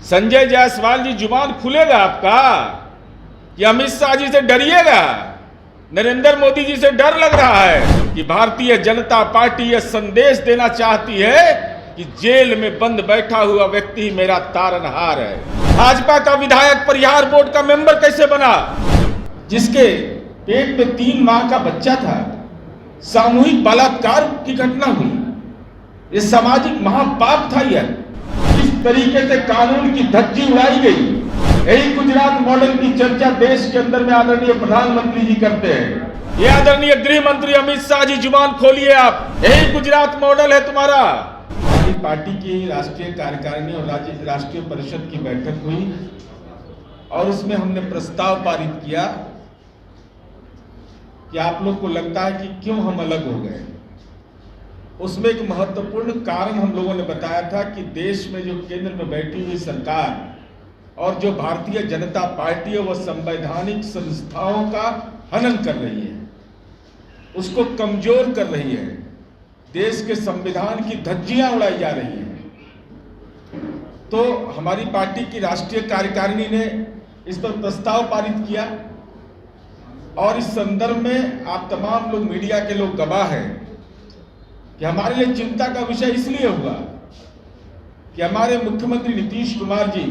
संजय जायसवाल जी, जुबान खुलेगा आपका कि अमित शाह जी से डरिएगा? नरेंद्र मोदी जी से डर लग रहा है कि भारतीय जनता पार्टी यह संदेश देना चाहती है कि जेल में बंद बैठा हुआ व्यक्ति मेरा तारनहार है। भाजपा का विधायक परिहार बोर्ड का मेंबर कैसे बना, जिसके पेट में 3 माह का बच्चा था? सामूहिक बलात्कार की घटना हुई, ये सामाजिक महापाप था। यह इस तरीके से कानून की धज्जी उड़ाई गई। यही गुजरात मॉडल की चर्चा देश के अंदर में आदरणीय प्रधानमंत्री जी करते हैं। ये आदरणीय गृह मंत्री अमित शाह जी, जुबान खोलिए आप, यही गुजरात मॉडल है तुम्हारा। हमारी पार्टी की राष्ट्रीय कार्यकारिणी और राष्ट्रीय परिषद की बैठक हुई और उसमें हमने प्रस्ताव पारित किया कि आप लोग को लगता है कि क्यों हम अलग हो गए। उसमें एक महत्वपूर्ण कारण हम लोगों ने बताया था कि देश में जो केंद्र में बैठी हुई सरकार और जो भारतीय जनता पार्टी है, वह संवैधानिक संस्थाओं का हनन कर रही है, उसको कमजोर कर रही है, देश के संविधान की धज्जियां उड़ाई जा रही हैं। तो हमारी पार्टी की राष्ट्रीय कार्यकारिणी ने इस पर प्रस्ताव पारित किया और इस संदर्भ में आप तमाम लोग, मीडिया के लोग गवाह हैं कि हमारे लिए चिंता का विषय इसलिए हुआ कि हमारे मुख्यमंत्री नीतीश कुमार जी,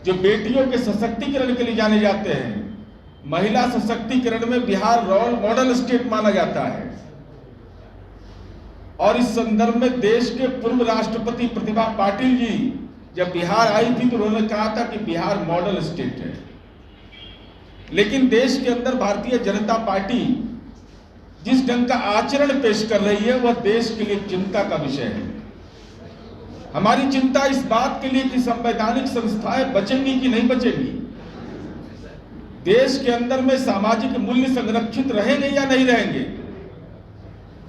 जो बेटियों के सशक्तिकरण के लिए जाने जाते हैं, महिला सशक्तिकरण में बिहार रोल मॉडल स्टेट माना जाता है। और इस संदर्भ में देश के पूर्व राष्ट्रपति प्रतिभा पाटिल जी जब बिहार आई थी तो उन्होंने कहा था कि बिहार मॉडल स्टेट है। लेकिन देश के अंदर भारतीय जनता पार्टी जिस ढंग का आचरण पेश कर रही है, वह देश के लिए चिंता का विषय है। हमारी चिंता इस बात के लिए कि संवैधानिक संस्थाएं बचेंगी कि नहीं बचेंगी, देश के अंदर में सामाजिक मूल्य संरक्षित रहेंगे या नहीं रहेंगे।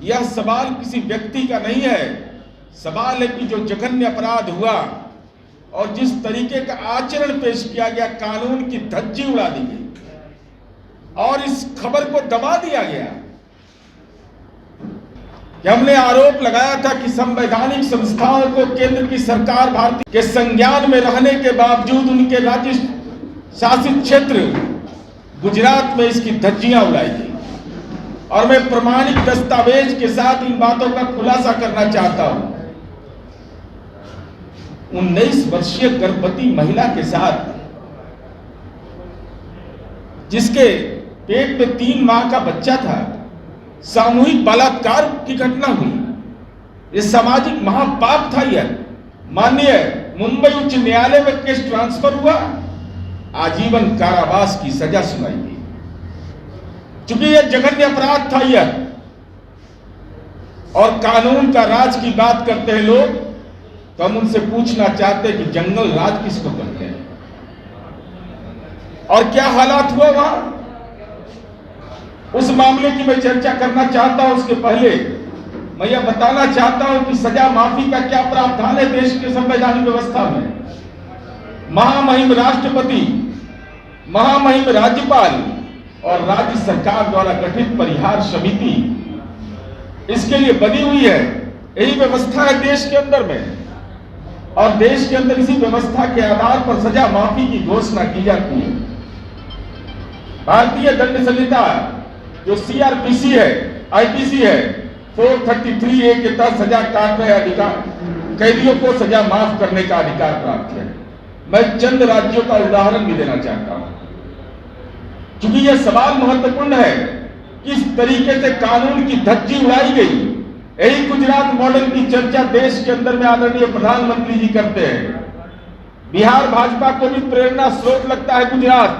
यह सवाल किसी व्यक्ति का नहीं है, सवाल है कि जो जघन्य अपराध हुआ और जिस तरीके का आचरण पेश किया गया, कानून की धज्जी उड़ा दी गई और इस खबर को दबा दिया गया। हमने आरोप लगाया था कि संवैधानिक संस्थाओं को केंद्र की सरकार भारतीय के संज्ञान में रहने के बावजूद उनके राज्य शासित क्षेत्र गुजरात में इसकी धज्जियां उड़ाई गई। और मैं प्रमाणिक दस्तावेज के साथ इन बातों का खुलासा करना चाहता हूं। 19 वर्षीय गर्भवती महिला के साथ, जिसके पेट में 3 माह का बच्चा था, सामूहिक बलात्कार की घटना हुई, ये सामाजिक महापाप था। यह माननीय मुंबई उच्च न्यायालय में केस ट्रांसफर हुआ, आजीवन कारावास की सजा सुनाई गई। चूंकि यह जघन्य अपराध था यह, और कानून का राज की बात करते हैं लोग, तो हम उनसे पूछना चाहते हैं कि जंगल राज किसको कहते हैं और क्या हालात हुआ वहां। उस मामले की मैं चर्चा करना चाहता हूं। उसके पहले मैं यह बताना चाहता हूं कि सजा माफी का क्या प्रावधान है देश के संवैधानिक व्यवस्था में। महामहिम राष्ट्रपति, महामहिम राज्यपाल और राज्य सरकार द्वारा गठित परिहार समिति इसके लिए बनी हुई है। यही व्यवस्था है देश के अंदर में, और देश के अंदर इसी व्यवस्था के आधार पर सजा माफी की घोषणा की जाती है। भारतीय दंड संहिता जो सीआरपीसी है, आईपीसी है, 433A के तहत सजा काट रहे अधिकार कैदियों को सजा माफ करने का अधिकार प्राप्त है। मैं चंद राज्यों का उदाहरण भी देना चाहता हूं, क्योंकि यह सवाल महत्वपूर्ण है। किस तरीके से कानून की धज्जी उड़ाई गई। यही गुजरात मॉडल की चर्चा देश के अंदर में आदरणीय प्रधानमंत्री जी करते हैं। बिहार भाजपा को भी प्रेरणा स्रोत लगता है गुजरात,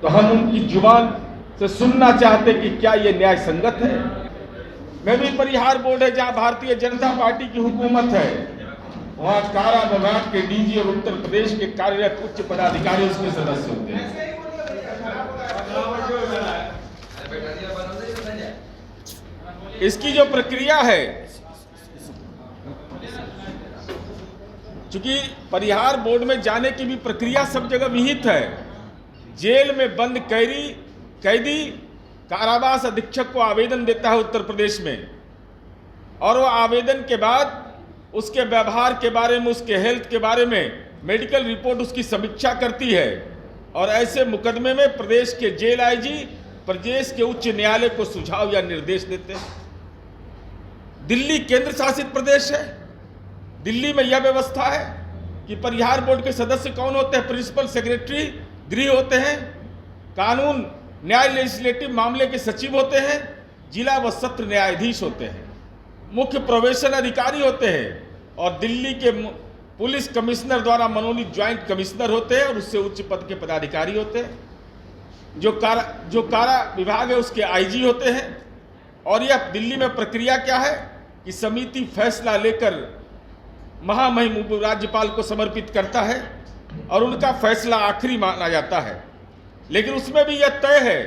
तो हम उनकी जुबान से सुनना चाहते कि क्या यह न्याय संगत है। मैं भी परिहार बोर्ड है जहां भारतीय जनता पार्टी की हुकूमत है, वहां कारा विभाग के डीजी और उत्तर प्रदेश के कार्यरत उच्च पदाधिकारी उसके सदस्य होते हैं। इसकी जो प्रक्रिया है, चूंकि परिहार बोर्ड में जाने की भी प्रक्रिया सब जगह विहित है। जेल में बंद कैदी कारावास अधीक्षक को आवेदन देता है उत्तर प्रदेश में, और वो आवेदन के बाद उसके व्यवहार के बारे में, उसके हेल्थ के बारे में मेडिकल रिपोर्ट उसकी समीक्षा करती है और ऐसे मुकदमे में प्रदेश के जेल आईजी प्रदेश के उच्च न्यायालय को सुझाव या निर्देश देते हैं। दिल्ली केंद्र शासित प्रदेश है। दिल्ली में यह व्यवस्था है कि परिहार बोर्ड के सदस्य कौन होते हैं? प्रिंसिपल सेक्रेटरी गृह होते हैं, कानून न्याय लेजिस्लेटिव मामले के सचिव होते हैं, जिला व सत्र न्यायाधीश होते हैं, मुख्य प्रोबेशन अधिकारी होते हैं और दिल्ली के पुलिस कमिश्नर द्वारा मनोनीत ज्वाइंट कमिश्नर होते हैं और उससे उच्च पद के पदाधिकारी होते हैं। जो कारा विभाग है उसके आईजी होते हैं। और यह दिल्ली में प्रक्रिया क्या है कि समिति फैसला लेकर महामहिम राज्यपाल को समर्पित करता है और उनका फैसला आखिरी माना जाता है। लेकिन उसमें भी यह तय है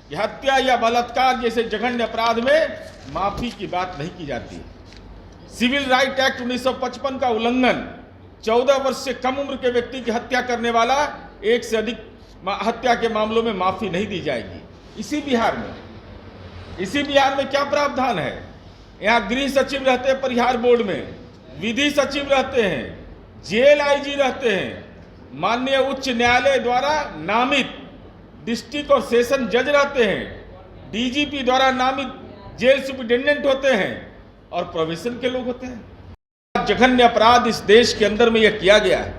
कि हत्या या बलात्कार जैसे जघन्य अपराध में माफी की बात नहीं की जाती। सिविल राइट एक्ट 1955 का उल्लंघन, 14 वर्ष से कम उम्र के व्यक्ति की हत्या करने वाला 1 से अधिक हत्या के मामलों में माफी नहीं दी जाएगी। इसी बिहार में क्या प्रावधान है? यहाँ गृह सचिव रहते हैं परिहार बोर्ड में, विधि सचिव रहते हैं, जेल आईजी रहते हैं, माननीय उच्च न्यायालय द्वारा नामित डिस्ट्रिक्ट और सेशन जज रहते हैं, डीजीपी द्वारा नामित जेल सुपरिटेंडेंट होते हैं और प्रोबेशन के लोग होते हैं। जघन्य अपराध इस देश के अंदर में यह किया गया है।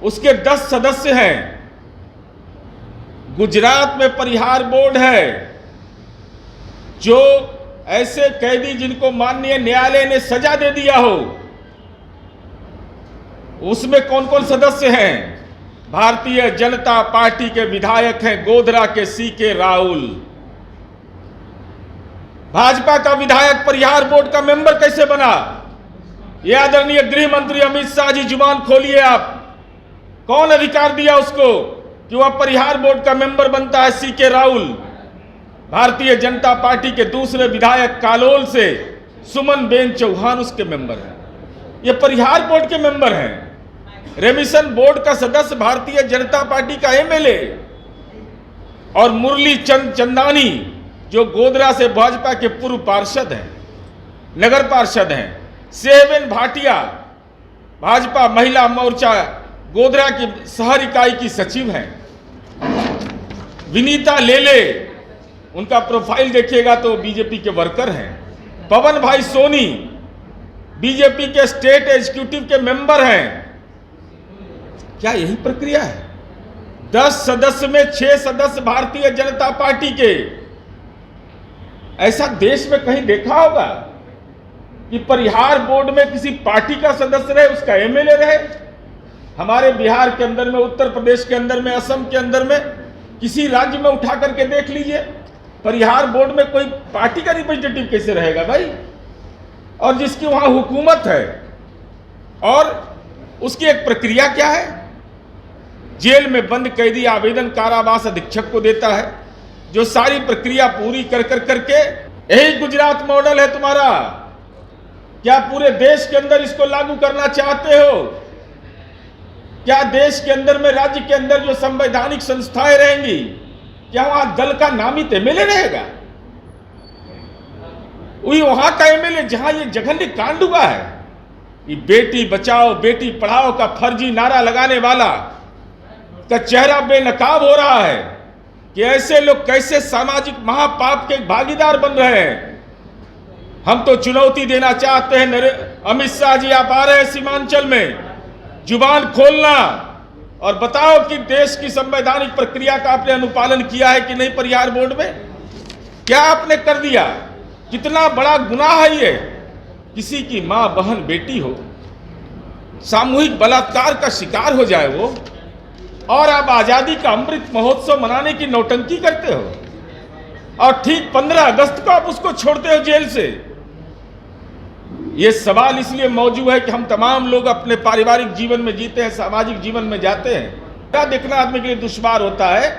उसके 10 सदस्य हैं। गुजरात में परिहार बोर्ड है जो ऐसे कैदी जिनको माननीय न्यायालय ने सजा दे दिया हो, उसमें कौन कौन सदस्य हैं? भारतीय जनता पार्टी के विधायक हैं गोधरा के सीके राहुल। भाजपा का विधायक परिहार बोर्ड का मेंबर कैसे बना? यह आदरणीय गृह मंत्री अमित शाह जी, जुबान खोलिए आप। कौन अधिकार दिया उसको कि वह परिहार बोर्ड का मेंबर बनता है? सीके राहुल भारतीय जनता पार्टी के दूसरे विधायक कालोल से सुमन बेन चौहान उसके मेंबर हैं। ये परिहार बोर्ड के मेंबर हैं। रेमिशन बोर्ड का सदस्य भारतीय जनता पार्टी का एमएलए और मुरली चंदानी जो गोधरा से भाजपा के पूर्व पार्षद हैं, नगर पार्षद हैं। सेहबेन भाटिया भाजपा महिला मोर्चा गोधरा की शहर इकाई की सचिव हैं। विनीता लेले, उनका प्रोफाइल देखिएगा तो बीजेपी के वर्कर हैं। पवन भाई सोनी बीजेपी के स्टेट एग्जीक्यूटिव के मेंबर हैं। क्या यही प्रक्रिया है? 10 सदस्य में 6 सदस्य भारतीय जनता पार्टी के। ऐसा देश में कहीं देखा होगा कि परिहार बोर्ड में किसी पार्टी का सदस्य रहे, उसका एमएलए रहे? हमारे बिहार के अंदर में, उत्तर प्रदेश के अंदर में, असम के अंदर में, किसी राज्य में उठा करके देख लीजिए, परिहार बोर्ड में कोई पार्टी का रिप्रेजेंटेटिव कैसे रहेगा भाई? और जिसकी वहां हुकूमत है। और उसकी एक प्रक्रिया क्या है? जेल में बंद कैदी आवेदन कारावास अधीक्षक को देता है, जो सारी प्रक्रिया पूरी करके यही गुजरात मॉडल है तुम्हारा। क्या पूरे देश के अंदर इसको लागू करना चाहते हो? क्या देश के अंदर में, राज्य के अंदर जो संवैधानिक संस्थाएं रहेंगी, क्या वहां दल का नामित एमएलए रहेगा? वहां का एमएलए जहां ये जघन्य कांड हुआ है, ये बेटी बचाओ बेटी पढ़ाओ का फर्जी नारा लगाने वाला का चेहरा बेनकाब हो रहा है कि ऐसे लोग कैसे सामाजिक महापाप के भागीदार बन रहे हैं। हम तो चुनौती देना चाहते हैं, अमित शाह जी आप आ रहे हैं सीमांचल में, जुबान खोलना और बताओ कि देश की संवैधानिक प्रक्रिया का आपने अनुपालन किया है कि नहीं? परिहार बोर्ड में क्या आपने कर दिया? कितना बड़ा गुनाह है ये। किसी की मां बहन बेटी हो, सामूहिक बलात्कार का शिकार हो जाए वो, और आप आजादी का अमृत महोत्सव मनाने की नौटंकी करते हो और ठीक 15 अगस्त को आप उसको छोड़ते हो जेल से। ये सवाल इसलिए मौजूद है कि हम तमाम लोग अपने पारिवारिक जीवन में जीते हैं, सामाजिक जीवन में जाते हैं। क्या देखना आदमी के लिए दुश्वार होता है,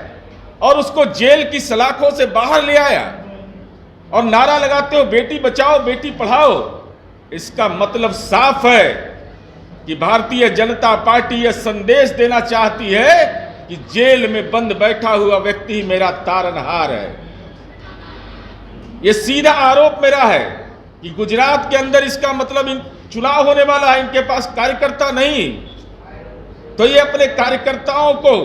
और उसको जेल की सलाखों से बाहर ले आया और नारा लगाते हो बेटी बचाओ बेटी पढ़ाओ। इसका मतलब साफ है कि भारतीय जनता पार्टी यह संदेश देना चाहती है कि जेल में बंद बैठा हुआ व्यक्ति ही मेरा तारनहार है। यह सीधा आरोप मेरा है कि गुजरात के अंदर इसका मतलब चुनाव होने वाला है, इनके पास कार्यकर्ता नहीं, तो ये अपने कार्यकर्ताओं को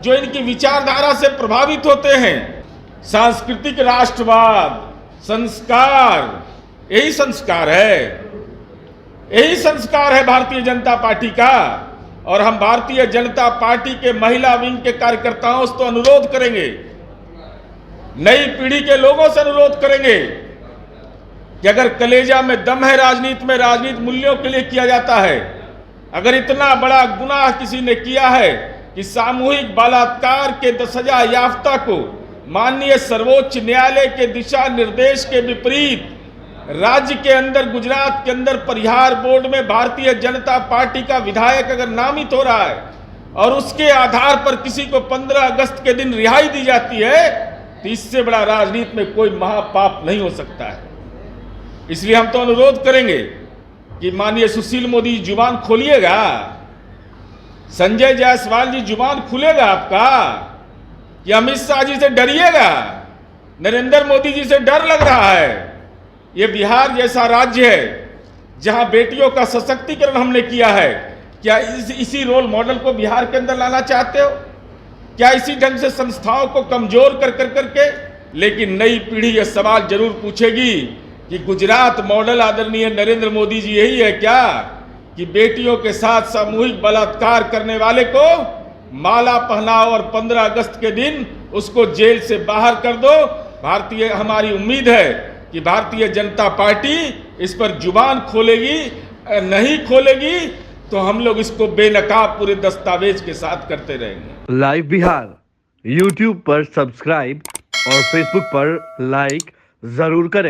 जो इनकी विचारधारा से प्रभावित होते हैं, सांस्कृतिक राष्ट्रवाद, संस्कार, यही संस्कार है, यही संस्कार है भारतीय जनता पार्टी का। और हम भारतीय जनता पार्टी के महिला विंग के कार्यकर्ताओं से तो अनुरोध करेंगे, नई पीढ़ी के लोगों से अनुरोध करेंगे कि अगर कलेजा में दम है राजनीति में, राजनीति मूल्यों के लिए किया जाता है, अगर इतना बड़ा गुनाह किसी ने किया है कि सामूहिक बलात्कार के सजा याफ्ता को माननीय सर्वोच्च न्यायालय के दिशा निर्देश के विपरीत राज्य के अंदर, गुजरात के अंदर परिहार बोर्ड में भारतीय जनता पार्टी का विधायक अगर नामित हो रहा है और उसके आधार पर किसी को 15 अगस्त के दिन रिहाई दी जाती है, तो इससे बड़ा राजनीति में कोई महापाप नहीं हो सकता है। इसलिए हम तो अनुरोध करेंगे कि माननीय सुशील मोदी जुबान खोलिएगा, संजय जायसवाल जी जुबान खुलेगा आपका, कि अमित शाह जी से डरिएगा, नरेंद्र मोदी जी से डर लग रहा है। ये बिहार जैसा राज्य है जहां बेटियों का सशक्तिकरण हमने किया है, क्या इसी रोल मॉडल को बिहार के अंदर लाना चाहते हो? क्या इसी ढंग से संस्थाओं को कमजोर कर करके? लेकिन नई पीढ़ी यह सवाल जरूर पूछेगी कि गुजरात मॉडल आदरणीय नरेंद्र मोदी जी यही है क्या कि बेटियों के साथ सामूहिक बलात्कार करने वाले को माला पहनाओ और 15 अगस्त के दिन उसको जेल से बाहर कर दो? हमारी उम्मीद है कि भारतीय जनता पार्टी इस पर जुबान खोलेगी, नहीं खोलेगी तो हम लोग इसको बेनकाब पूरे दस्तावेज के साथ करते रहेंगे। लाइव बिहार YouTube पर सब्सक्राइब और Facebook पर लाइक जरूर करें।